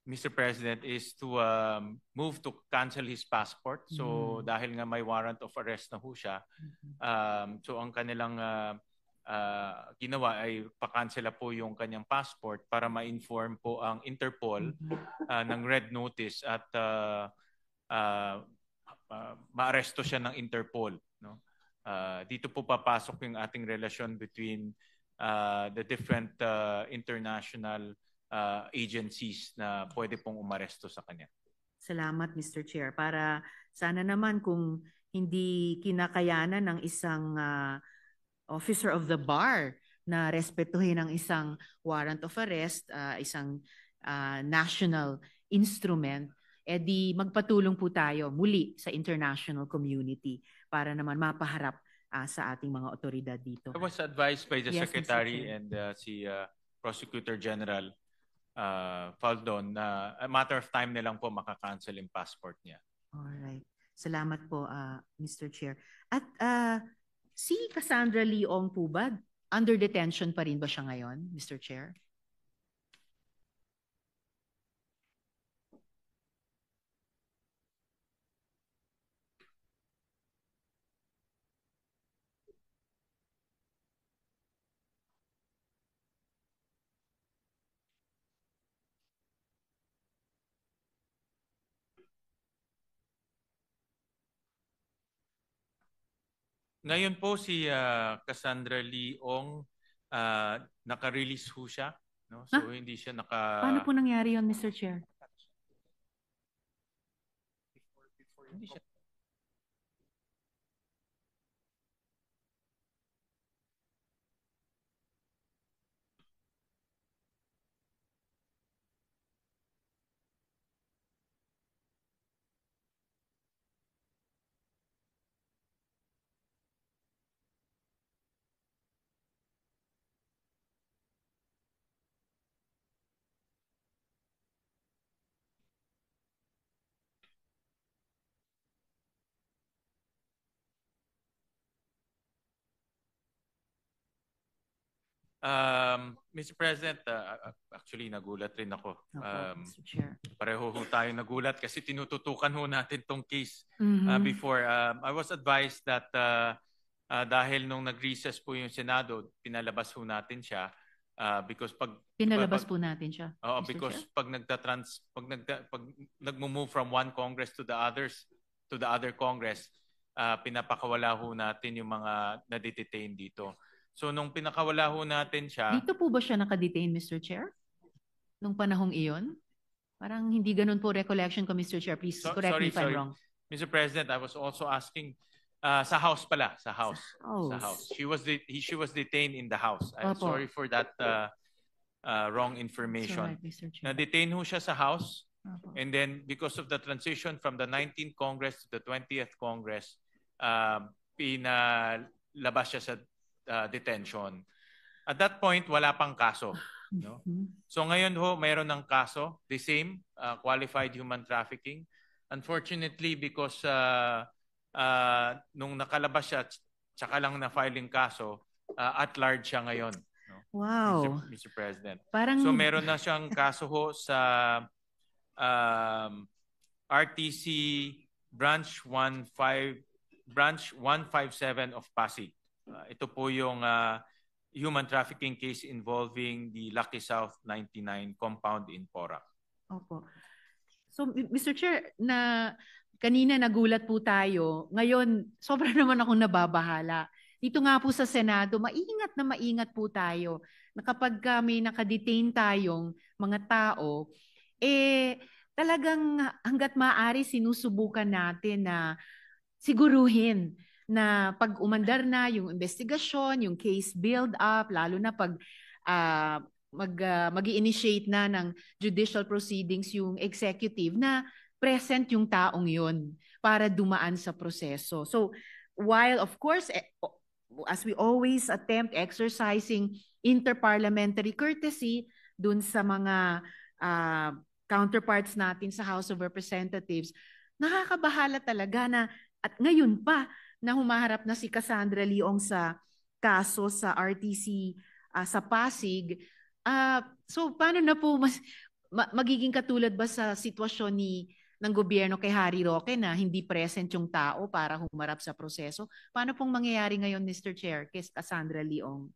Mr. President, is to move to cancel his passport. So dahil nga may warrant of arrest na ho siya, so ang kanilang ginawa ay pakansela po yung kanyang passport para ma-inform po ang Interpol ng red notice at maaresto siya ng Interpol. No? Dito po papasok yung ating relasyon between the different international agencies na pwede pong umaresto sa kanya. Salamat, Mr. Chair. Para sana naman kung hindi kinakayanan ng isang officer of the bar na respetuhin ang isang warrant of arrest, isang national instrument, di magpatulong po tayo muli sa international community para naman mapaharap sa ating mga otoridad dito. I was advised by the Yes, Secretary and si Prosecutor General Faldon na a matter of time na lang po makakancel yung passport niya. Alright. Salamat po, Mr. Chair. At si Cassandra Leong po ba, under detention pa rin ba siya ngayon, Mr. Chair? Ngayon po si Cassandra Leong naka-release ho siya, no? So hindi siya Paano po nangyari yon, Mr. Chair? Hindi siya Mr. President, actually nagulat rin ako. Mr. Chair. Pareho ho tayo nagulat kasi tinututukan ho natin tong case before. I was advised that dahil nung nag-recess po yung Senado, pinalabas ho natin siya because pag po natin siya. Oo, because pag nagmo-move from one Congress to the other Congress, pinapakawala ho natin yung mga na-detain dito. So nung pinakawala ho natin siya... Dito po ba siya nakadetain, Mr. Chair? Nung panahong iyon? Parang hindi ganun po recollection ko, Mr. Chair. Please correct me if I'm wrong. Mr. President, I was also asking sa House pala, sa House. Sa House. She was detained in the House. I'm sorry for that wrong information. Right, Na-detain ho siya sa House. And then because of the transition from the 19th Congress to the 20th Congress, pinalabas siya sa detention. At that point, wala pang kaso. No? So ngayon ho, mayroon ng kaso, the same, qualified human trafficking. Unfortunately, because nung nakalabas siya, tsaka lang na-filing kaso, at large siya ngayon. No? Wow. Mr. President. So meron na siyang kaso ho sa RTC Branch 157 of Pasig. Ito po yung human trafficking case involving the Lucky South 99 compound in Porac. Opo. So, Mr. Chair, kanina nagulat po tayo. Ngayon, sobra naman akong nababahala. Dito nga po sa Senado, maingat po tayo na kapag may nakadetain tayong mga tao, talagang hanggat maaari sinusubukan natin na siguruhin na pag umandar na yung investigasyon, yung case build-up, lalo na pag mag-i-initiate na ng judicial proceedings yung executive na present yung taong yun para dumaan sa proseso. So, while of course, as we always attempt exercising interparliamentary courtesy dun sa mga counterparts natin sa House of Representatives, nakakabahala talaga na at ngayon pa na humaharap na si Cassandra Leong sa kaso sa RTC sa Pasig. So paano na po magiging katulad ba sa sitwasyon ng gobyerno kay Harry Roque na hindi present yung tao para humarap sa proseso? Paano pong mangyayari ngayon, Mr. Chair, kay Cassandra Leong?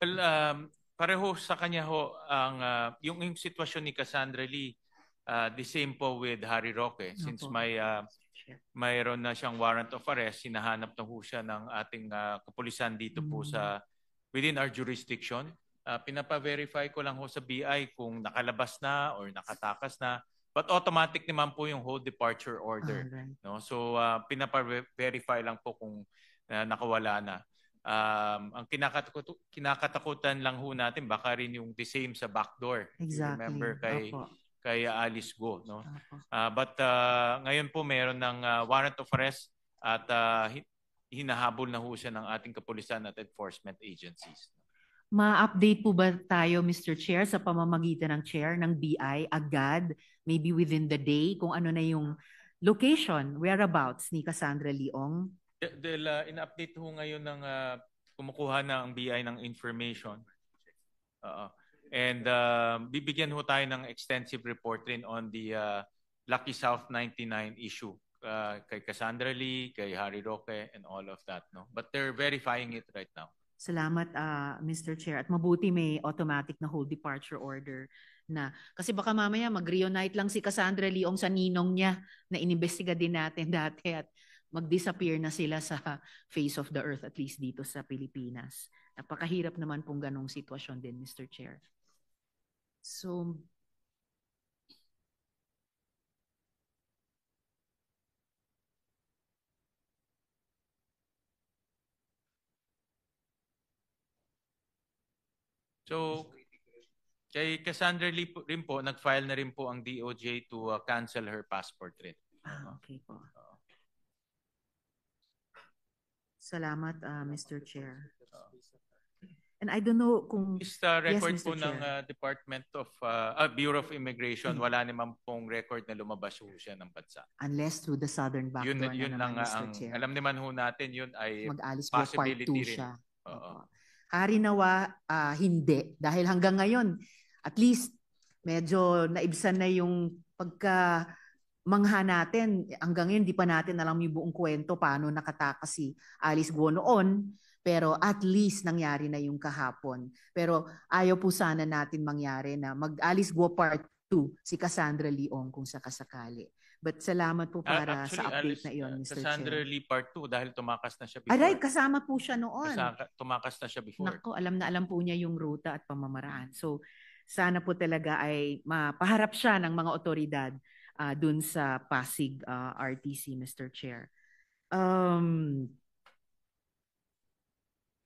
Well, pareho sa kanya ho ang yung sitwasyon ni Cassandra Lee, the same po with Harry Roque since Opo. mayroon na siyang warrant of arrest, hinahanap na ho siya ng ating kapulisan dito po sa within our jurisdiction. Pinapa-verify ko lang ho sa BI kung nakalabas na or nakatakas na. But automatic naman po yung whole departure order. Alright. No? So pinapa-verify lang po kung nakawala na. Ang kinakatakutan lang ho natin baka rin yung the same sa backdoor. Exactly. Remember Opo. kay Alice Go, no? Opo. But ngayon po mayroon ng warrant of arrest at hinahabol na ho siya ng ating kapulisan at enforcement agencies. Ma-update po ba tayo, Mr. Chair, sa pamamagitan ng chair ng BI agad, maybe within the day, kung ano na yung location, whereabouts ni Cassandra Leong? Dahil in-update ho ngayon ng kumukuha na ang BI ng information. And bibigyan ho tayo ng extensive report rin on the Lucky South 99 issue kay Cassandra Lee, kay Harry Roque, and all of that. No? But they're verifying it right now. Salamat, Mr. Chair. At mabuti may automatic na whole departure order na. Kasi baka mamaya mag-reunite lang si Cassandra Leong sa ninong niya na inimbestiga din natin dati at mag-disappear na sila sa face of the earth, at least dito sa Pilipinas. Napakahirap naman pong ganong sitwasyon din, Mr. Chair. So, kay Cassandra Lee rin po, nag-file na rin po ang DOJ to cancel her passport rin. Okay po. Salamat, Mr. Chair. And I don't know kung... Record yes, po ng Department of Bureau of Immigration, wala naman pong record na lumabas ho siya ng bansa. Unless through the southern backdoor yun na naman, lang Mr. Chair. Alam naman ho natin yun ay mag-alis po part 2 possibility rin. siya. Hari nawa, hindi. Dahil hanggang ngayon, at least medyo naibsan na yung pagka mangha natin. Hanggang ngayon, di pa natin alam yung buong kwento paano nakatakas si Alice Guo noon. Pero at least nangyari na yung kahapon. Pero ayaw po sana natin mangyari na mag-Alice Guo part 2 si Cassandra Leong kung sakasakali. But salamat po para actually, sa update Alice, na iyon, Mr. Cassandra Chair. Lee part 2 dahil tumakas na siya before. Aray, kasama po siya noon. Tumakas na siya before. Nako, alam na alam po niya yung ruta at pamamaraan. So, sana po talaga ay mapaharap siya ng mga otoridad dun sa Pasig RTC, Mr. Chair.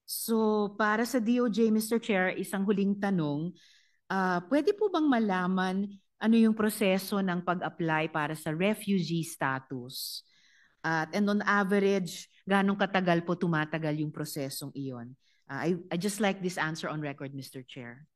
So, para sa DOJ, Mr. Chair, isang huling tanong, pwede po bang malaman ano yung proseso ng pag-apply para sa refugee status? And on average, ganong katagal po tumatagal yung prosesong iyon? I just like this answer on record, Mr. Chair.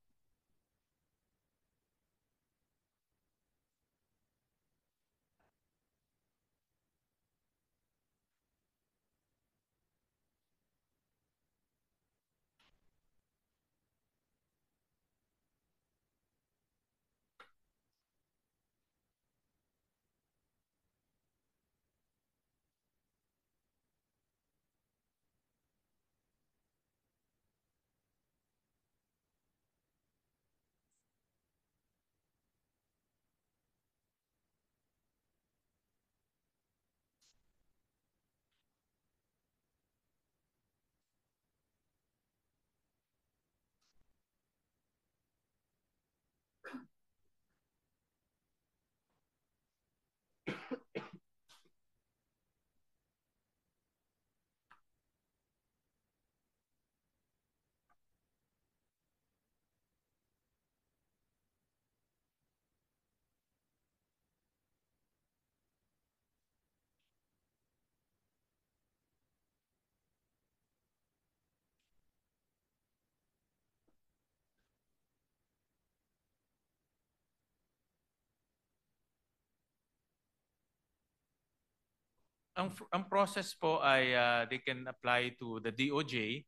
Ang process po ay they can apply to the DOJ,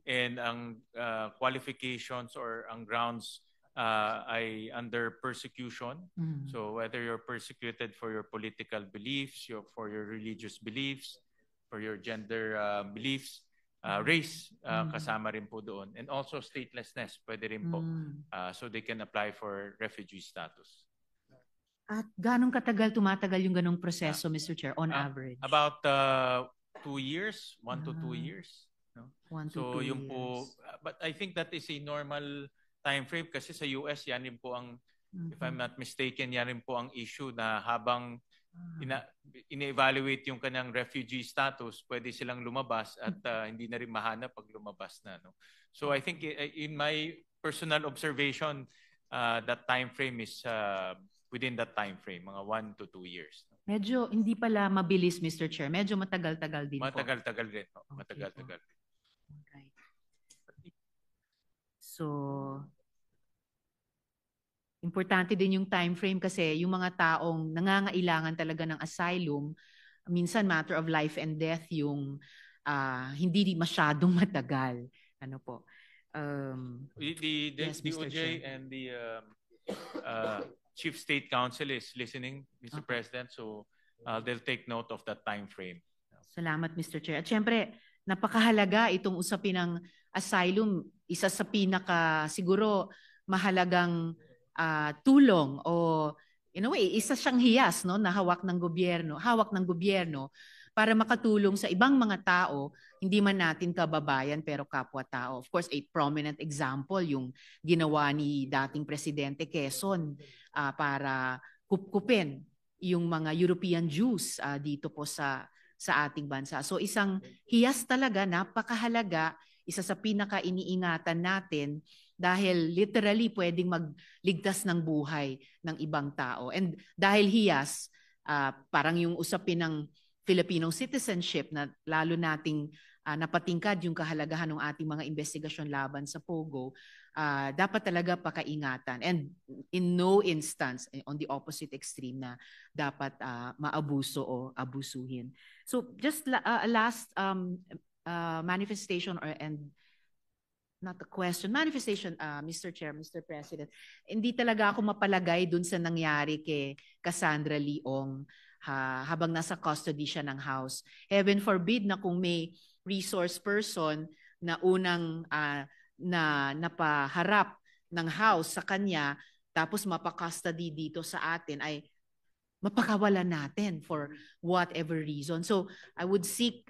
and ang qualifications or ang grounds ay under persecution. So whether you're persecuted for your political beliefs, for your religious beliefs, for your gender beliefs, race kasama rin po doon, and also statelessness pwede rin po. So they can apply for refugee status. At ganong katagal tumatagal yung ganong proseso, Mr. Chair, on average? About 2 years, 1 to 2 years. No? 1 to 2 yung years. Po, but I think that is a normal time frame kasi sa US yan rin po ang, if I'm not mistaken, yan rin po ang issue na habang ina-evaluate yung kanyang refugee status, pwede silang lumabas at hindi na rin mahanap pag lumabas na. No? So I think in my personal observation, that time frame is within that time frame, mga 1 to 2 years. Medyo hindi pala mabilis, Mr. Chair. Medyo matagal-tagal din po. Matagal-tagal rin. Okay, matagal-tagal rin. Right. So, importante din yung time frame kasi yung mga taong nangangailangan talaga ng asylum, minsan matter of life and death yung hindi masyadong matagal. Ano po? The yes, DOJ and the Chief State Counsel is listening, Mr. President, so they'll take note of that time frame. Salamat, Mr. Chair. At syempre, napakahalaga itong usapin ng asylum. Isa sa pinaka siguro mahalagang tulong o in a way, isa siyang hiyas, no, na hawak ng gobyerno para makatulong sa ibang mga tao, hindi man natin kababayan pero kapwa-tao. Of course, a prominent example yung ginawa ni dating Presidente Quezon para kupkupin yung mga European Jews dito po sa ating bansa. So isang hiyas talaga, napakahalaga, isa sa pinaka-iniingatan natin dahil literally pwedeng magligtas ng buhay ng ibang tao. And dahil hiyas, parang yung usapin ng Filipino citizenship na lalo nating napatingkad yung kahalagahan ng ating mga investigasyon laban sa POGO, dapat talaga pakaingatan. And in no instance, on the opposite extreme na dapat maabuso o abusuhin. So just last manifestation not a question, manifestation, Mr. Chair, Mr. President. Hindi talaga ako mapalagay dun sa nangyari kay Cassandra Leong habang nasa custody siya ng House. Heaven forbid na kung may resource person na unang napaharap ng House sa kanya tapos mapakustody dito sa atin ay mapakawalan natin for whatever reason. So I would seek,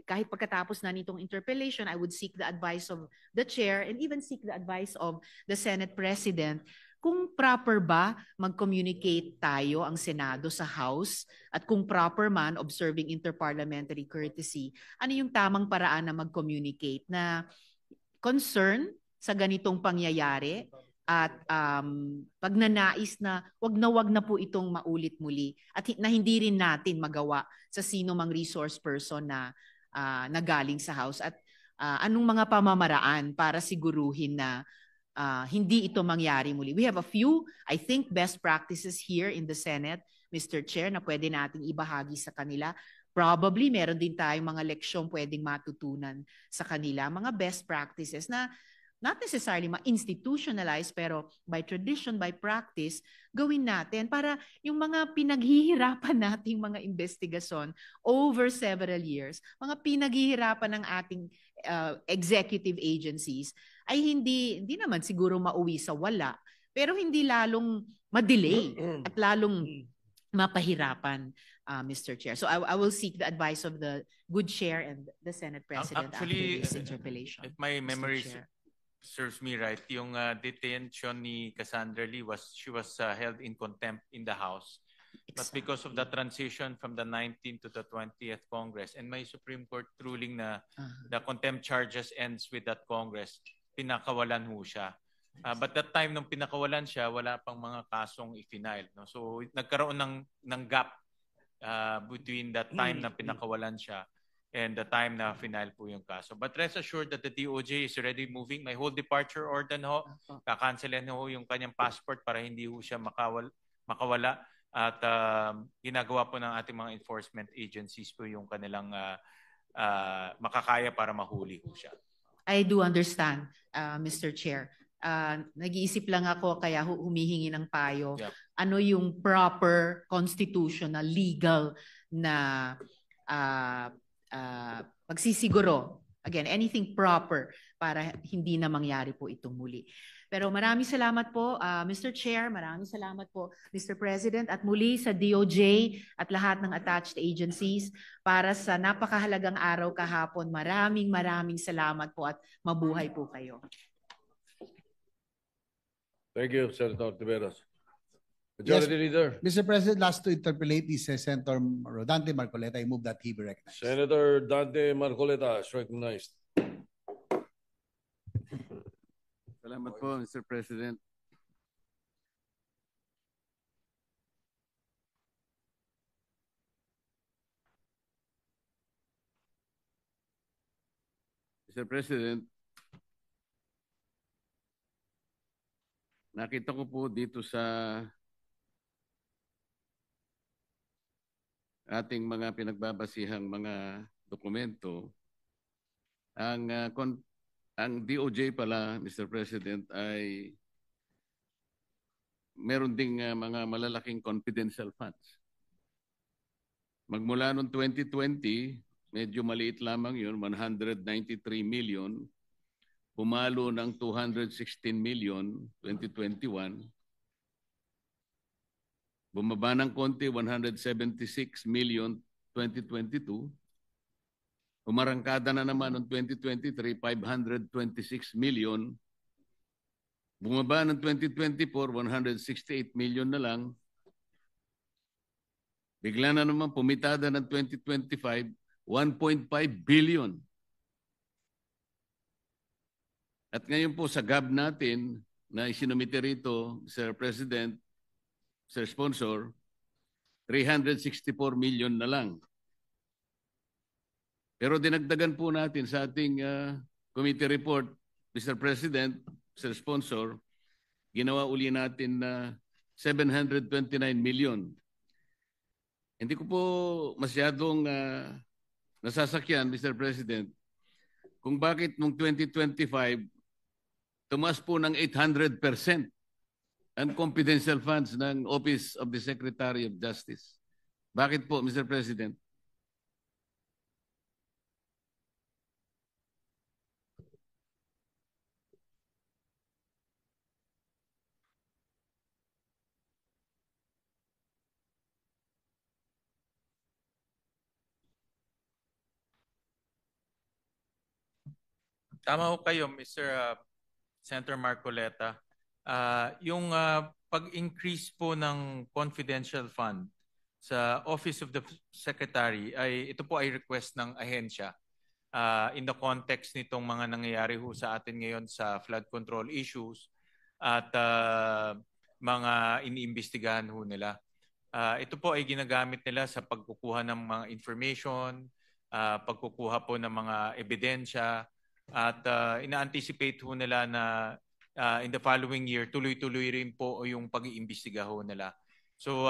kahit pagkatapos na nitong interpellation, I would seek the advice of the chair and even seek the advice of the Senate President kung proper ba mag-communicate tayo ang Senado sa House at kung proper man, observing interparliamentary courtesy, ano yung tamang paraan na mag-communicate na concern sa ganitong pangyayari at pagnanais na wag na po itong maulit muli at na hindi rin natin magawa sa sino mang resource person na nagaling sa House at anong mga pamamaraan para siguruhin na hindi ito mangyari muli. We have a few, I think, best practices here in the Senate, Mr. Chair, na pwede nating ibahagi sa kanila. Probably meron din tayong mga leksyon pwedeng matutunan sa kanila, mga best practices na not necessarily ma-institutionalize, pero by tradition, by practice, gawin natin para yung mga pinaghihirapan nating mga investigasyon over several years, mga pinaghihirapan ng ating executive agencies, ay hindi naman siguro mauwi sa wala, pero hindi lalong ma-delay at lalong mapahirapan, Mr. Chair. So I will seek the advice of the good chair and the Senate President actually, after this interpellation. If my memory serves me right, yung detention ni Cassandra Lee she was held in contempt in the House. Exactly. But because of the transition from the 19th to the 20th Congress and may Supreme Court ruling na the contempt charges ends with that Congress, pinakawalan ho siya. But that time nung pinakawalan siya, wala pang mga kasong i-file. No? So nagkaroon ng gap between that time na pinakawalan siya and the time na final po yung kaso. But rest assured that the DOJ is already moving. May whole departure order ho. Kakancelan ho yung kanyang passport para hindi ho siya makawala. at ginagawa po ng ating mga enforcement agencies po yung kanilang makakaya para mahuli po siya. I do understand, Mr. Chair. Nag-iisip lang ako kaya humihingi ng payo. Yep. Ano yung proper constitutional, legal na pagsisiguro? Again, anything proper para hindi na mangyari po itong muli. Pero maraming salamat po, Mr. Chair, maraming salamat po, Mr. President, at muli sa DOJ at lahat ng attached agencies para sa napakahalagang araw kahapon. Maraming salamat po at mabuhay po kayo. Thank you, Senator Tiveros. Majority Leader. Mr. President, last to interpolate is Senator Rodante Marcoleta. I move that he be recognized. Senator Dante Marcoleta is recognized. Salamat po, Mr. President. Mr. President, nakita ko po dito sa ating mga pinagbabasihang mga dokumento, ang DOJ pala, Mr. President, ay meron ding mga malalaking confidential funds. Magmula noong 2020, medyo maliit lamang yun, 193 million. Pumalo ng 216 million, 2021. Bumaba ng konti, 176 million, 2022. Umarangkada na naman noong 2023, 526 million. Bumaba ng 2024, 168 million na lang. Bigla na naman pumitada ng 2025, 1.5 billion. At ngayon po sa GAB natin na isinumite rito, Sir President, Sir Sponsor, 364 million na lang. Pero dinagdagan po natin sa ating committee report, Mr. President, Sir Sponsor, ginawa uli natin na 729 million. Hindi ko po masyadong nasasakyan, Mr. President, kung bakit noong 2025, tumaas po ng 800% ang confidential funds ng Office of the Secretary of Justice. Bakit po, Mr. President? Tama ho kayo, Mr. Senator Marcoleta. Yung pag-increase po ng confidential fund sa Office of the Secretary, ito po ay request ng ahensya in the context nitong mga nangyayari ho sa atin ngayon sa flood control issues at mga iniimbestigahan ho nila. Ito po ay ginagamit nila sa pagkukuha ng mga information, pagkukuha po ng mga ebidensya, at ina-anticipate ho nila na in the following year, tuloy-tuloy rin po yung pag-iimbestiga ho nila. So,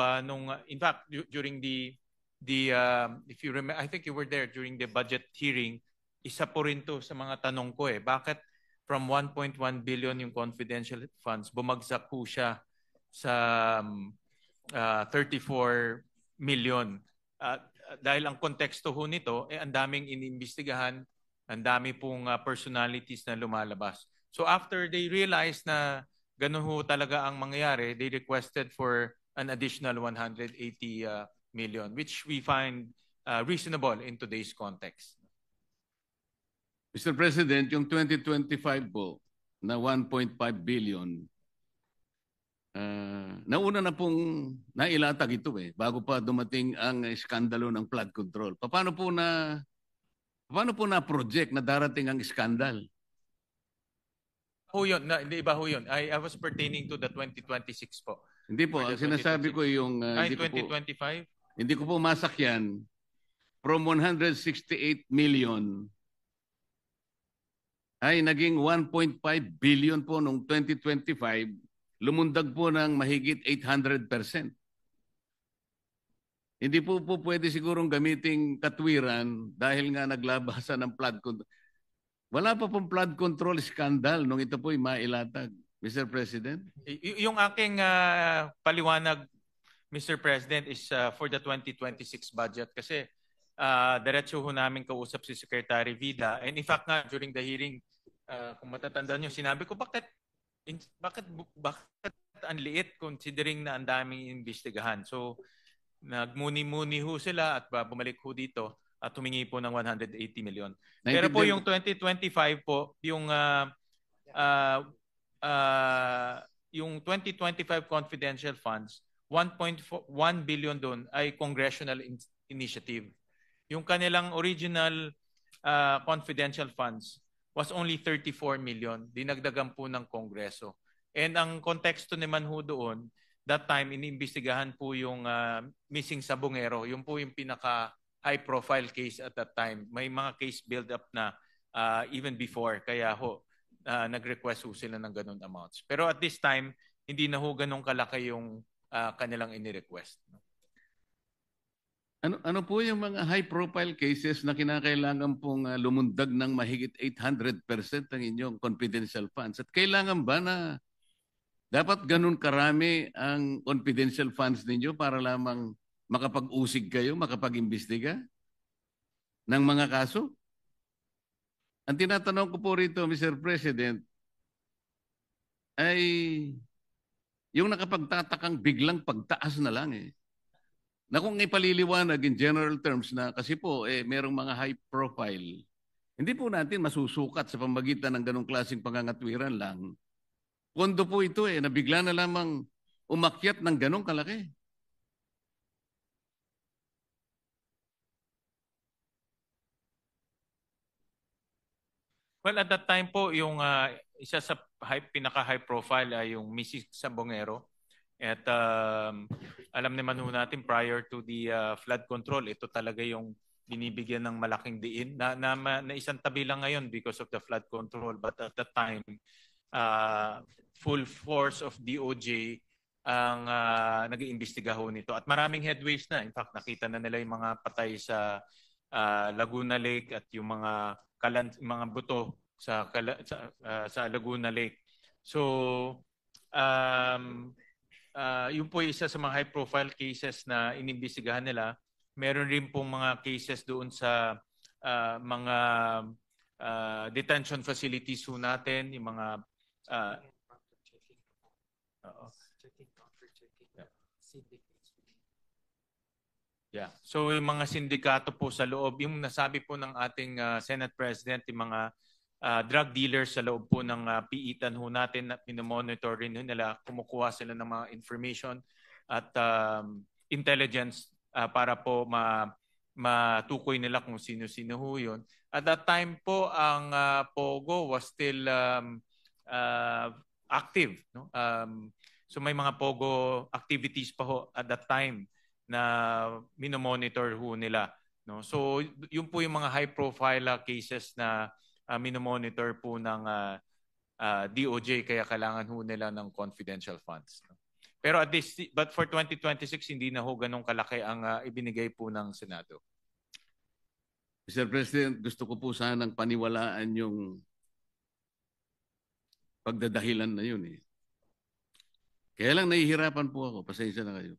in fact, during if you remember, I think you were there during the budget hearing, isa po rin to sa mga tanong ko bakit from 1.1 billion yung confidential funds, bumagsak po siya sa 34 million. Dahil ang konteksto ho nito, ang daming iniimbestigahan, ang dami pong personalities na lumalabas. So after they realized na ganun ho talaga ang mangyayari, they requested for an additional 180 million, which we find reasonable in today's context. Mr. President, yung 2025 po na 1.5 billion, nauna na pong nailatag ito bago pa dumating ang iskandalo ng flood control. Paano po na project na darating ang iskandal? Ho yun, hindi iba ho yun. I was pertaining to the 2026 po. Hindi po, ang sinasabi ko yung... 2025? Hindi ko po masakyan. From 168 million ay naging 1.5 billion po noong 2025, lumundag po ng mahigit 800%. Hindi po pwede sigurong gamiting katwiran dahil nga naglabasan ng flood control. Wala pa pong flood control scandal nung ito po'y mailatag, Mr. President. Yung aking paliwanag, Mr. President, is for the 2026 budget kasi diretso ho namin kausap si Secretary Vida. And in fact nga, during the hearing, kung matatandaan nyo, sinabi ko, bakit ang liit considering na ang daming investigahan? So, nagmuni-muni ho sila at bumalik ho dito at humingi po ng 180 million. Pero po yung 2025 po, yung 2025 confidential funds, 1.1 billion doon ay congressional initiative. Yung kanilang original confidential funds was only 34 million. Dinagdagan po ng Kongreso. And ang konteksto naman ho doon, that time, iniimbestigahan po yung missing Sabongero. Yung po yung pinaka high profile case at that time. May mga case build up na even before. Kaya ho, nag-request ho sila ng ganun amounts. Pero at this time, hindi na ho ganun kalaki yung kanilang ini-request. Ano po yung mga high profile cases na kinakailangan pong lumundag ng mahigit 800% ng inyong confidential funds? At kailangan ba na dapat ganun karami ang confidential funds ninyo para lamang makapag-usig kayo, makapag-imbestiga ng mga kaso? Ang tinatanong ko po rito, Mr. President, ay yung nakapagtatakang biglang pagtaas na lang eh. Na kung ipaliliwanag in general terms na kasi po merong mga high profile, hindi po natin masusukat sa pamagitan ng ganong klaseng pangangatwiran lang. Pondo po ito na bigla na lamang umakyat ng ganong kalaki. Well, at that time po, yung isa sa pinaka-high profile ay yung Mrs. Sabongero. At alam naman ho natin prior to the flood control, ito talaga yung binibigyan ng malaking diin na isang tabi lang ngayon because of the flood control. But at that time, full force of DOJ ang nag-iimbestiga ho nito. At maraming headways na. In fact, nakita na nila yung mga patay sa Laguna Lake at yung mga buto sa Laguna Lake. So, yun po isa sa mga high-profile cases na inimbestigahan nila. Meron rin pong mga cases doon sa mga detention facilities ho natin, yung mga yeah. So yung mga sindikato po sa loob, yung nasabi po ng ating Senate President, yung mga drug dealers sa loob po ng piitan ho natin at minomonitor rin nila, kumukuha sila ng mga information at intelligence para po matukoy nila kung sino-sino ho yun. At that time po, ang POGO was still active. No? So may mga POGO activities pa ho at that time na minomonitor ho nila. No? So yun po yung mga high-profile cases na minomonitor po ng DOJ kaya kailangan ho nila ng confidential funds. No? Pero but for 2026, hindi na ho ganun kalaki ang ibinigay po ng Senado. Mr. President, gusto ko po sanang paniwalaan yung pagdadahilan na yun eh. Kaya lang nahihirapan po ako, pasensya na kayo.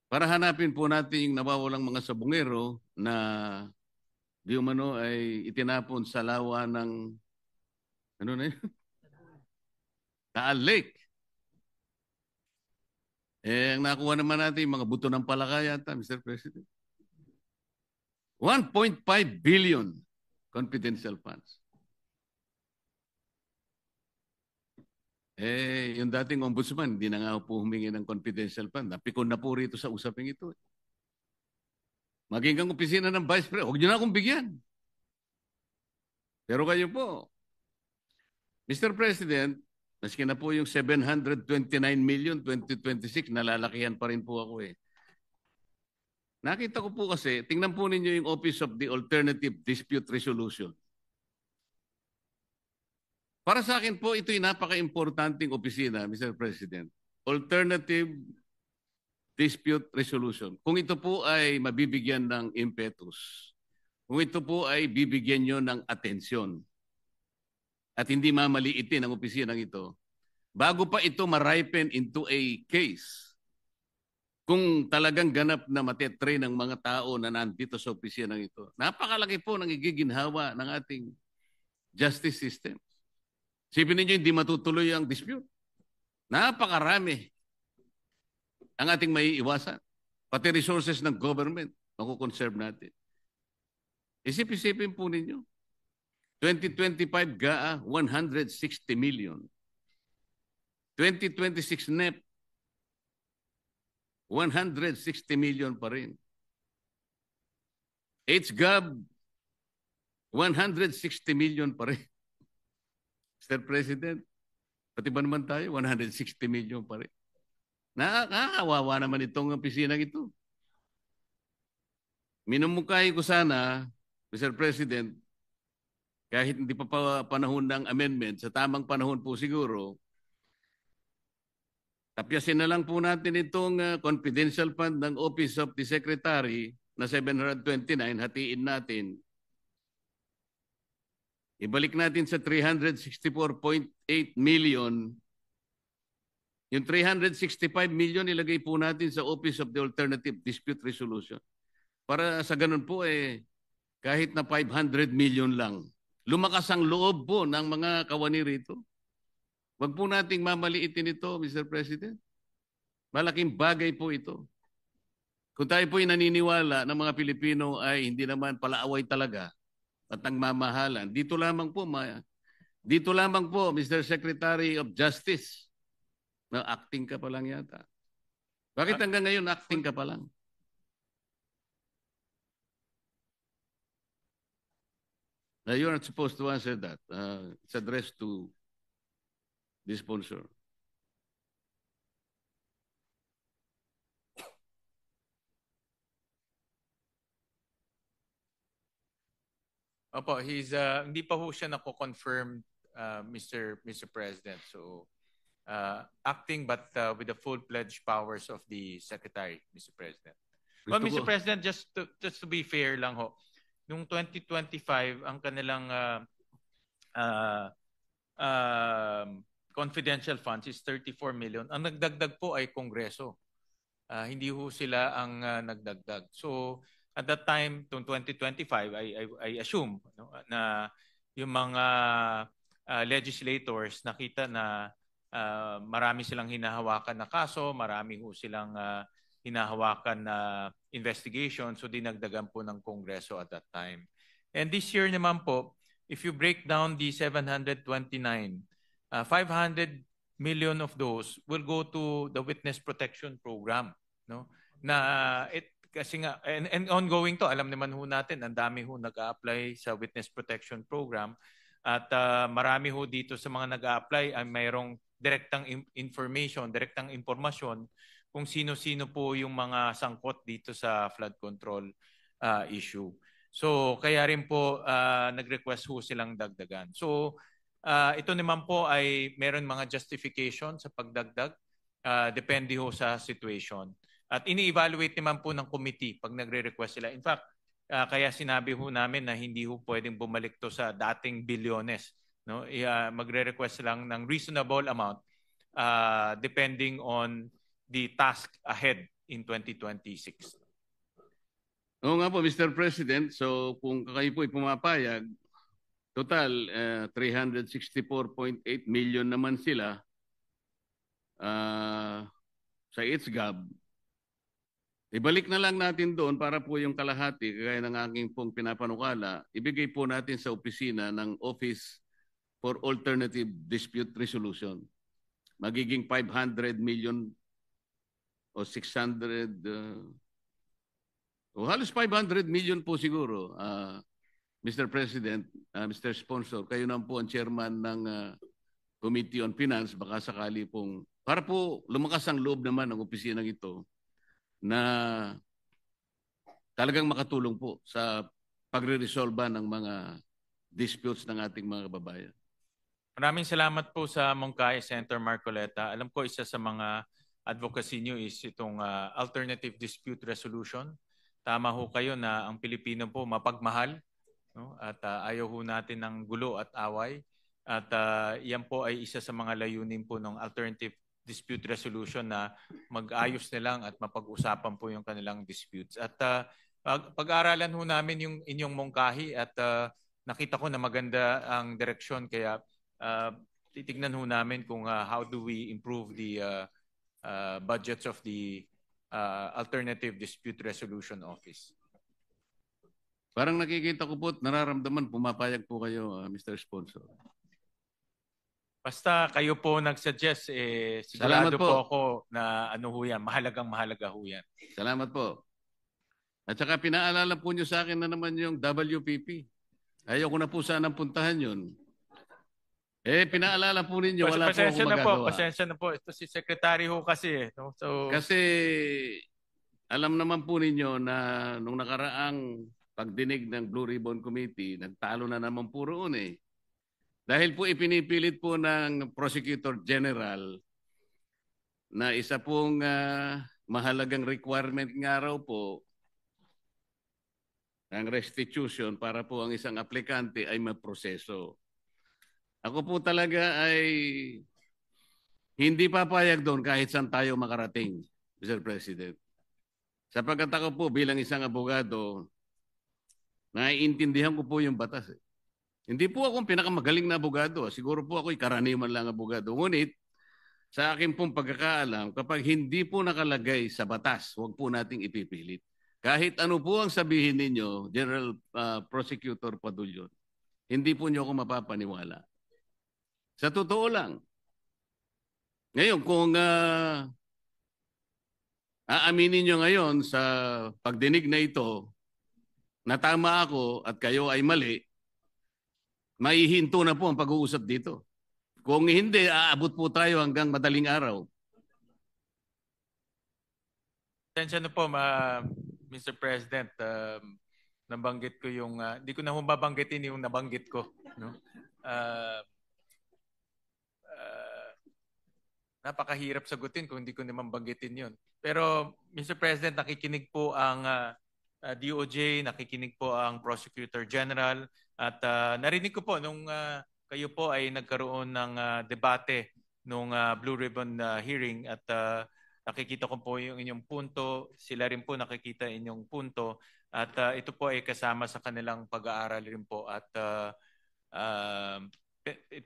Para hanapin po natin yung nawawalang mga sabongero na di umano ay itinapon sa lawa ng ano na yun? Taal Lake. Ang nakuha naman natin yung mga buto ng palaka yata, Mr. President. 1.5 billion confidential funds. Yung dating ombudsman, hindi na nga po humingi ng confidential fund. Napikon na po rito sa usaping ito. Maging kang opisina ng Vice President, huwag niyo na akong bigyan. Pero kayo po, Mr. President, maski na po yung 729 million 2026, nalalakihan pa rin po ako eh. Nakita ko po kasi, tingnan po ninyo yung Office of the Alternative Dispute Resolution. Para sa akin po, ito'y napaka-importanting opisina, Mr. President. Alternative dispute resolution. Kung ito po ay mabibigyan ng impetus, kung ito po ay bibigyan nyo ng atensyon at hindi mamaliitin ang opisinang ito, bago pa ito ma-ripen into a case, kung talagang ganap na matetrain ng mga tao na nandito sa opisinang ito, napakalaki po ng igiginhawa ng ating justice system. Sipin ninyo, hindi matutuloy ang dispute. Napakarami ang ating maiiwasan. Pati resources ng government, makukonserve natin. Isip-isipin po ninyo. 2025 GAA, 160 million. 2026 NEP, 160 million pa rin. HGAB, 160 million pa rin. Mr. President, pati ba naman tayo, 160 million pa rin. Nakakawawa naman itong opisinang ito. Minumukay ko sana, Mr. President, kahit hindi pa panahon ng amendment, sa tamang panahon po siguro, tapyasin na lang po natin itong confidential fund ng Office of the Secretary na 729, hatiin natin. Ibalik natin sa 364.8 million. Yung 365 million ilagay po natin sa Office of the Alternative Dispute Resolution. Para sa ganun po kahit na 500 million lang. Lumakas ang loob po ng mga kawani rito. Huwag po nating mamaliitin ito, Mr. President. Malaking bagay po ito. Kung tayo po naniniwala ng mga Pilipino ay hindi naman palaaway talaga at ang mamahalan, dito lamang po, Mr. Secretary of Justice, na acting ka pa lang yata. Bakit hanggang ngayon acting ka pa lang? You're not supposed to answer that. It's addressed to the sponsor. Opo, hindi pa ho siya nako-confirm, Mr. President. So, acting but with the full-fledged powers of the Secretary, Mr. President. Well, Mr. President, just to be fair lang ho, noong 2025, ang kanilang confidential funds is 34 million. Ang nagdagdag po ay Kongreso. Hindi ho sila ang nagdagdag. So, at that time, noong 2025, I assume na yung mga legislators nakita na marami silang hinahawakan na kaso, marami ho silang hinahawakan na investigation, so dinagdagan po ng Kongreso at that time. And this year naman po, if you break down the 729, 500 million of those will go to the Witness Protection Program. No? Kasi nga, and ongoing to, alam naman ho natin, ang dami ho nag-a-apply sa Witness Protection Program at marami ho dito sa mga nag-a-apply ay mayroong direktang information, direktang impormasyon kung sino-sino po yung mga sangkot dito sa flood control issue. So kaya rin po nag-request ho silang dagdagan. So ito naman po ay meron mga justification sa pagdagdag, depende ho sa situation. At ini-evaluate naman po ng committee pag nagre-request sila. In fact, kaya sinabi ho namin na hindi ho pwedeng bumalik to sa dating bilyones. No? Magre-request lang ng reasonable amount depending on the task ahead in 2026. Oo nga po, Mr. President. So kung kayo po ay pumapayag, total 364.8 million naman sila sa HGAB. Ibalik na lang natin doon para po yung kalahati, kagaya ng aking pong pinapanukala, ibigay po natin sa opisina ng Office for Alternative Dispute Resolution. Magiging 500 million o 600, o halos 500 million po siguro, Mr. President, Mr. Sponsor, kayo naman po ang chairman ng Committee on Finance, baka sakali pong, para po lumakas ang loob naman ng opisinang ito, na talagang makatulong po sa pagre-resolve ng mga disputes ng ating mga kababayan. Maraming salamat po sa Mongkay, Senator Marcoleta. Alam ko isa sa mga advocacy nyo is itong alternative dispute resolution. Tama ho kayo na ang Pilipino po mapagmahal, no? At ayaw ho natin ng gulo at away. At yan po ay isa sa mga layunin po ng alternative dispute resolution na mag-ayos na lang at mapag-usapan po yung kanilang disputes. At pag-aaralan ho namin yung inyong mungkahi at nakita ko na maganda ang direksyon, kaya titignan ho namin kung how do we improve the budgets of the Alternative Dispute Resolution Office. Parang nakikita ko po, nararamdaman, pumapayag po kayo, Mr. Sponsor. Basta kayo po nag-suggest, sigurado po ako na ano ho yan, mahalaga ho yan. Salamat po. At saka pinaalala po nyo sa akin na naman yung WPP. Ayaw ko na po sanang puntahan yun. Pinaalala po ninyo, wala po ako magagawa. Pasensya na po. Ito si Secretary ho kasi. No? So, kasi alam naman po ninyo na nung nakaraang pagdinig ng Blue Ribbon Committee, nagtalo na naman po roon Dahil po ipinipilit po ng Prosecutor General na isa pong mahalagang requirement nga raw po ng restitution para po ang isang aplikante ay maproseso. Ako po talaga ay hindi papayag doon kahit saan tayo makarating, Mr. President. Sapagkat ako po bilang isang abogado, naiintindihan ko po yung batas. Hindi po ako pinakamagaling na abogado. Siguro po ako'y karaniwan lang abogado. Ngunit, sa akin pong pagkakaalam, kapag hindi po nakalagay sa batas, huwag po nating ipipilit. Kahit ano po ang sabihin ninyo, General Prosecutor Padulyon, hindi po niyo ako mapapaniwala. Sa totoo lang. Ngayon, kung aaminin nyo ngayon sa pagdinig na ito, na tama ako at kayo ay mali, maihinto na po ang pag-uusap dito. Kung hindi, aabot po tayo hanggang madaling araw. Pasensya na po, Mr. President. Nabanggit ko yung, hindi ko na babanggitin yung nabanggit ko. No? Napakahirap sagutin kung hindi ko naman banggitin yun. Pero, Mr. President, nakikinig po ang DOJ, nakikinig po ang Prosecutor General, at narinig ko po nung kayo po ay nagkaroon ng debate nung Blue Ribbon hearing, at nakikita ko po yung inyong punto, sila rin po nakikita inyong punto, at ito po ay kasama sa kanilang pag-aaral rin po, at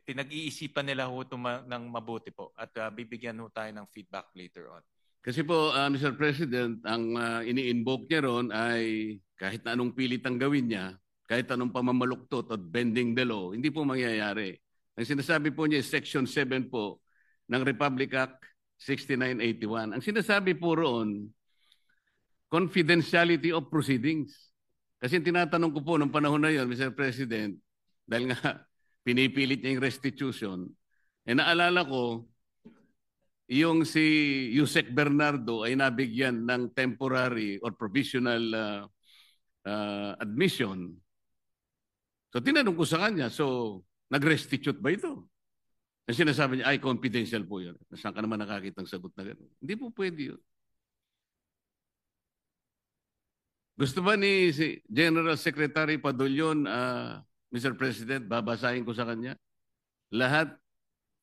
pinag-iisipan nila ho ito ng mabuti po, at bibigyan ho tayo ng feedback later on. Kasi po, Mr. President, ang ini-invoke niya ron ay kahit na anong pilit ang gawin niya, kahit anong pamamaluktot at bending the law, hindi po mangyayari. Ang sinasabi po niya is Section 7 po ng Republic Act 6981. Ang sinasabi po roon, confidentiality of proceedings. Kasi tinatanong ko po nung panahon na yun, Mr. President, dahil nga pinipilit niya yung restitution, naalala ko, yung si Yusek Bernardo ay nabigyan ng temporary or provisional admission. So tinanong ko sa kanya, so nag-restitute ba ito? Ang sinasabi niya, ay confidential po yun. Saan ka naman nakakita ng sagot na gano'n? Hindi po pwede yun. Gusto ba ni General Secretary Padulyon, Mr. President, babasahin ko sa kanya lahat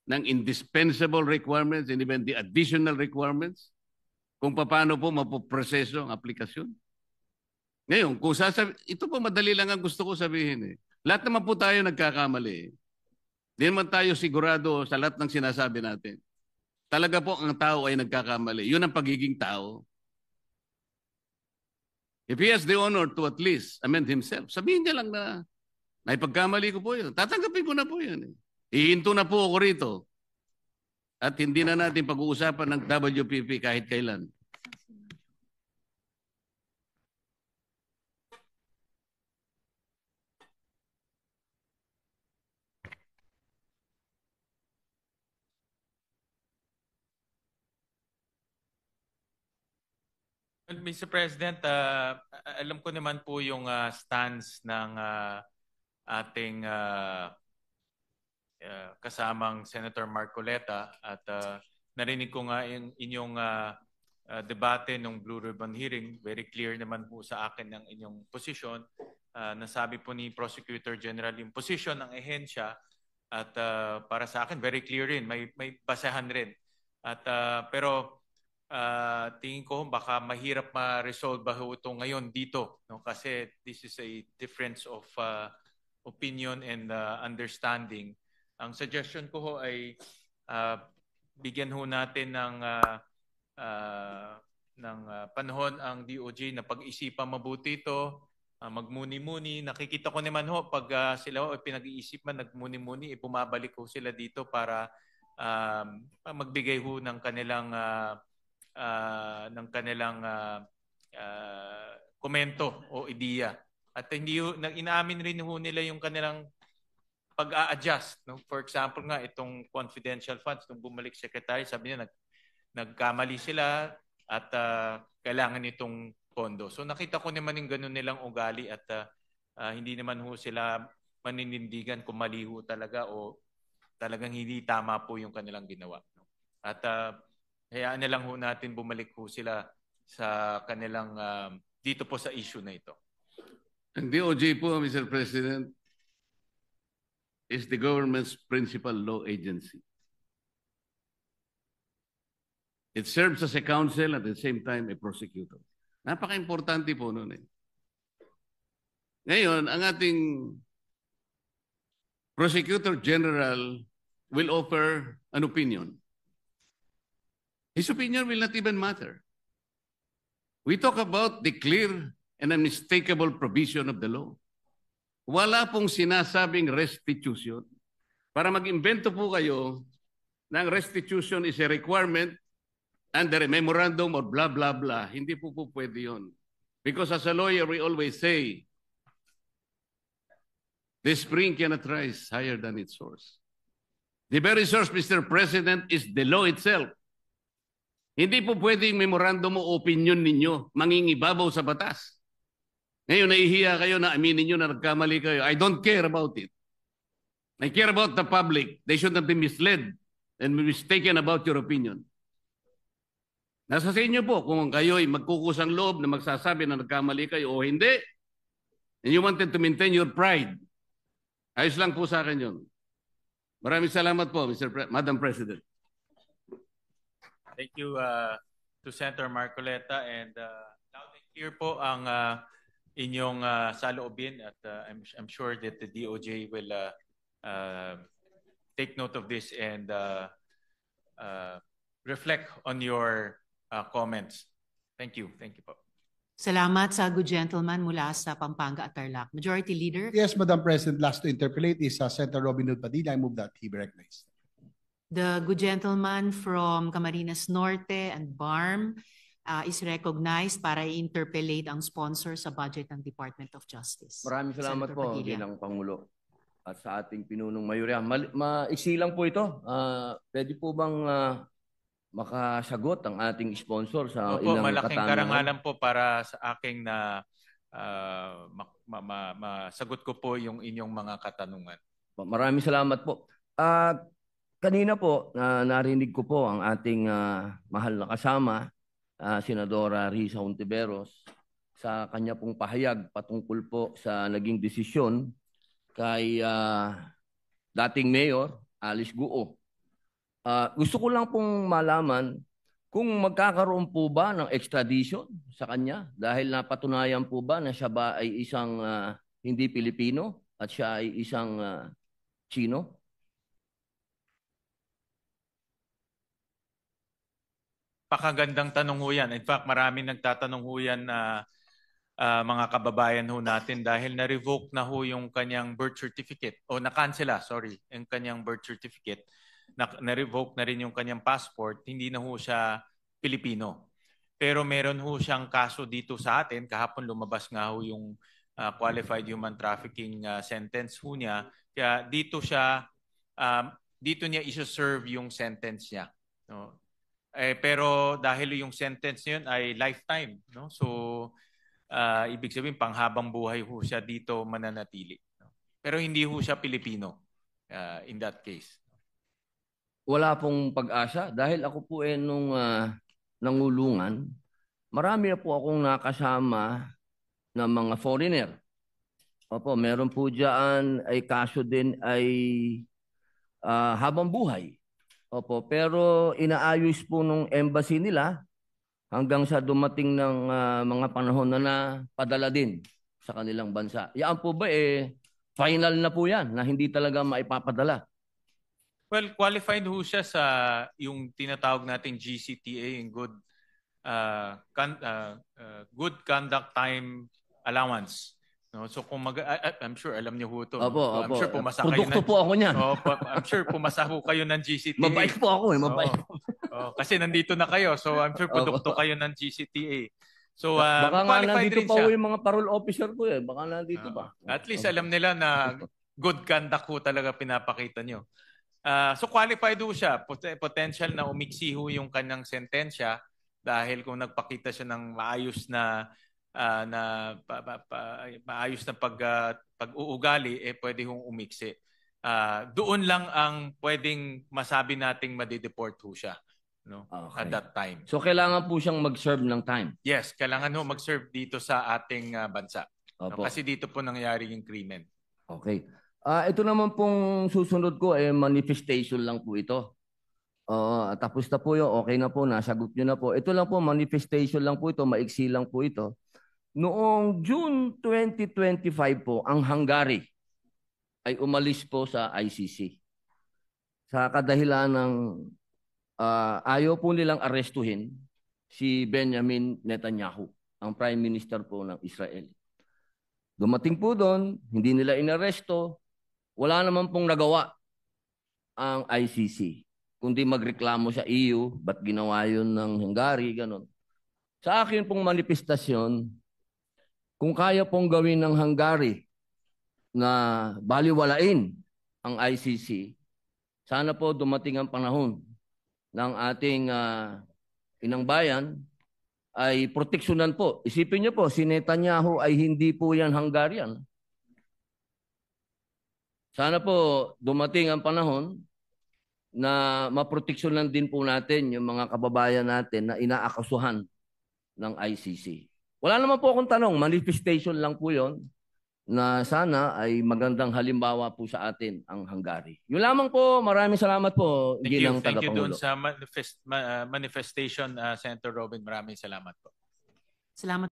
ng indispensable requirements and even the additional requirements kung paano po mapoproseso ang aplikasyon? Ngayon, kung ito po madali lang ang gusto ko sabihin. Lahat naman po tayo nagkakamali. Hindi naman tayo sigurado sa lahat ng sinasabi natin. Talaga po ang tao ay nagkakamali. Yun ang pagiging tao. If he has the honor to at least amend himself, sabihin niya lang na naipagkamali ko po yun. Tatanggapin ko na po yun. Ihinto na po ako rito. At hindi na natin pag-uusapan ng WPP kahit kailan. Mr. President, alam ko naman po yung stance ng ating kasamang Senator Marcoleta, at narinig ko nga yung inyong debate ng Blue Ribbon hearing. Very clear naman po sa akin ng inyong posisyon. Nasabi po ni Prosecutor General yung posisyon ng ehensya at para sa akin very clear rin, may basehan rin. At pero tingin ko baka mahirap ma-resolve ba ito ngayon dito, no? Kasi this is a difference of opinion and understanding. Ang suggestion ko ho ay bigyan ho natin ng panahon ang DOJ na pag-isipan mabuti ito, magmuni-muni. Nakikita ko naman ho pag sila ho pinag-iisip man, nagmuni-muni, bumabalik ho sila dito para magbigay ho ng kanilang komento o ideya. At hindi inaamin rin ho nila yung kanilang pag-a-adjust, no? For example nga itong confidential funds nung bumalik secretary, sabi niya nagkamali sila at kailangan itong pondo. So nakita ko naman yung ganun nilang ugali at hindi naman ho sila maninindigan kung mali ho talaga o talagang hindi tama po yung kanilang ginawa. At hayaan na lang ho natin bumalik ho sila sa kanilang dito po sa issue na ito. Ang DOJ po, Mr. President, is the government's principal law agency. It serves as a counsel at the same time a prosecutor. Napaka-importante po nun eh. Ngayon, ang ating Prosecutor General will offer an opinion. His opinion will not even matter. We talk about the clear and unmistakable provision of the law. Wala pong sinasabing restitution. Para mag-imbento po kayo ng restitution is a requirement under a memorandum or blah, blah, blah. Hindi po pwede yun. Because as a lawyer, we always say, the spring cannot rise higher than its source. The very source, Mr. President, is the law itself. Hindi po pwedeng memorandum o opinion ninyo mangingibabaw sa batas. Ngayon, nahihiya kayo na aminin nyo na nagkamali kayo. I don't care about it. I care about the public. They should not be misled and mistaken about your opinion. Nasa sa inyo po kung kayo ay magkukusang loob na magsasabi na nagkamali kayo o hindi. And you wanted to maintain your pride. Ayos lang po sa akin yun. Maraming salamat po, Madam President. Thank you to Senator Marcoleta and loud and clear po ang inyong saloobin at I'm sure that the DOJ will take note of this and reflect on your comments. Thank you. Thank you po. Salamat sa good gentleman mula sa Pampanga at Tarlac. Majority Leader. Yes, Madam President, last to interpolate is Senator Robin Hood Padilla. I move that he be recognized. The good gentleman from Camarines Norte and BARM is recognized para i-interpellate ang sponsor sa budget ng Department of Justice. Maraming salamat Senator po, Padilla. Ginang Pangulo, at sa ating pinunong mayorya. Maiksi lang po ito. Pwede po bang makasagot ang ating sponsor sa Opo, ilang malaking katanungan? karangalan po para sa aking na masagot ko po yung inyong mga katanungan. Maraming salamat po. Kanina po, narinig ko po ang ating mahal na kasama, Senadora Risa Hontiveros, sa kanya pong pahayag patungkol po sa naging desisyon kay dating Mayor Alice Guo. Gusto ko lang pong malaman kung magkakaroon po ba ng extradition sa kanya dahil napatunayan po ba na siya ba ay isang hindi Pilipino at siya ay isang Chino? Pakagandang tanong ho yan. In fact, maraming nagtatanong ho yan na mga kababayan ho natin dahil na-revoke na ho yung kanyang birth certificate o na-cancela, sorry, yung kanyang birth certificate. Na-revoke na rin yung kanyang passport, hindi na ho siya Pilipino. Pero meron ho siyang kaso dito sa atin. Kahapon lumabas nga ho yung qualified human trafficking sentence ho niya. Kaya dito niya isa-serve yung sentence niya. No? Pero dahil yung sentence niyon ay lifetime, no? So ibig sabihin panghabang buhay ho siya dito mananatili. No? Pero hindi ho siya Pilipino in that case. wala pong pag-asa dahil ako po nung nangulungan, marami na po akong nakasama na mga foreigner. Opo, meron po diyan ay kaso din ay habang buhay. Opo, pero inaayos po nung embassy nila hanggang sa dumating ng mga panahon na padala din sa kanilang bansa. Yan po ba final na po yan na hindi talaga maipapadala? Well, qualified ho siya sa yung tinatawag nating GCTA, yung good conduct time allowance. No, so kung I'm sure alam niyo ho ito. Opo, no? I'm opo. sure pumasa kayo Produkto po ako niyan. I'm sure pumasa ho kayo ng GCTA. Mabait po ako mabait. Kasi nandito na kayo. So I'm sure produkto kayo ng GCTA. So baka nga qualified nandito rin pa siya. yung mga parole officer ko baka nandito pa. At least alam nila na good conduct ho talaga pinapakita nyo. So qualified ho siya. Potential na umiksi ho yung kanyang sentensya dahil kung nagpakita siya ng maayos na maayos na pag-uugali, pwede hong umiksi. Doon lang ang pwedeng masabi nating madideport ho siya, no? Okay. At that time. So kailangan po siyang mag-serve ng time. Yes, kailangan ho mag-serve dito sa ating bansa. No? Opo. Kasi dito po nangyari yung krimen. Okay. Ito naman pong susunod ko manifestation lang po ito. Tapos na po yung okay na po, nasagot nyo na po. Ito lang po, manifestation lang po ito, maiksi lang po ito. Noong June 2025 po, ang Hungary ay umalis po sa ICC. Sa kadahilan ng ayaw po nilang arestuhin si Benjamin Netanyahu, ang Prime Minister po ng Israel. Dumating po doon, hindi nila inaresto, wala naman pong nagawa ang ICC, kundi magreklamo sa EU, ba't ginawa yun ng Hungary, ganun. Sa akin pong manifestasyon, kung kaya pong gawin ng Hungary na baliwalain ang ICC, sana po dumating ang panahon ng ating inang bayan ay proteksyonan po. Isipin niyo po, si Netanyahu ay hindi po yan Hungarian. Sana po dumating ang panahon na maproteksyonan din po natin yung mga kababayan natin na inaakasuhan ng ICC. Wala naman po akong tanong, manifestation lang po yon na sana ay magandang halimbawa po sa atin ang Hungary. Yun lamang po, maraming salamat po. Thank you doon sa manifestation, Senator Robin. Maraming salamat po. Salamat.